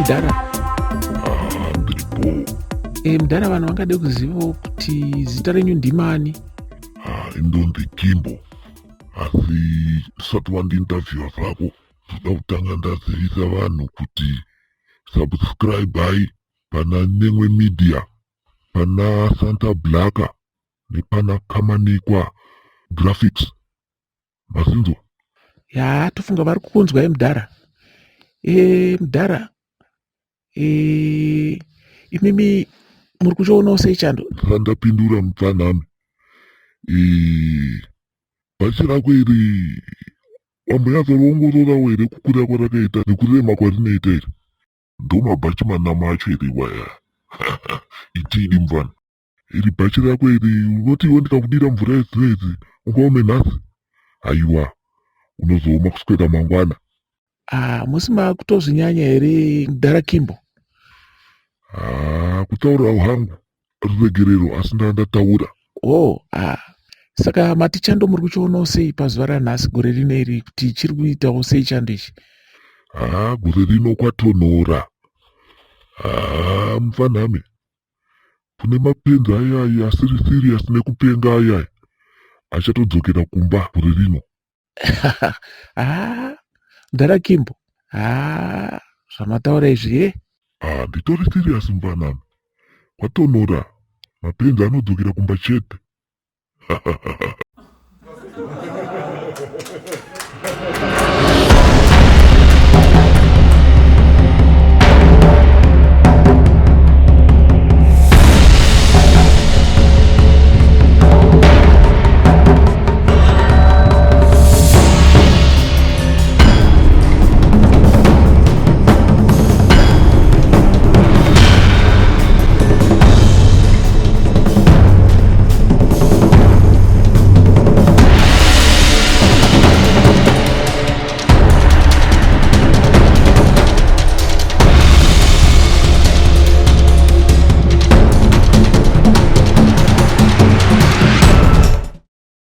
Mudhara. Ndiripo. Mudhara, vanhu vangade kuzivawo kuti zita renyu ndimani? Indonzi Kimbo. Asi usati wandinterviewa zvako ndoda kutanga ndazivisa vanhu kuti subscribe pana Nyemwe media, pana Sancha Blacka nepana Kamanikwa graphics. Mazinzo? Ya, tofunga vari kukunzwa Mudhara. Mudhara, imimi muri kuchionawo sei chando? Ndandapindura mutsanami. Bhachi rako iri wambonyatsoongororawo here kukura kwarakaita nekurema kwarinoita here? Ndo mabhachi manama acho iri waya. Itini mvana. Iri bhachi rako iri unotiwo ndikakudira mvura yedzinedzi ungaome nhasi? Aiwa, unozooma kuswera mangwana. Musima kutozvinyanya here Mudhara Kimbo? Kutaura hangu ruregerero asi ndataura. Saka mati chando muri kuchionawo sei pazuva ranhasi gore rino iri kuti chiri kuitawo sei chando ichi? Gore rino kwatonhora. Mufanhame, kune mapenzi ayaya asiri siriasi nekupenga ayaya achatodzokera kumba gore rino. Mudhara Kimbo, zvamataura izvi nditori siriasi mufanhame. Kwatonhora, mapenzi anodzokera kumba chete.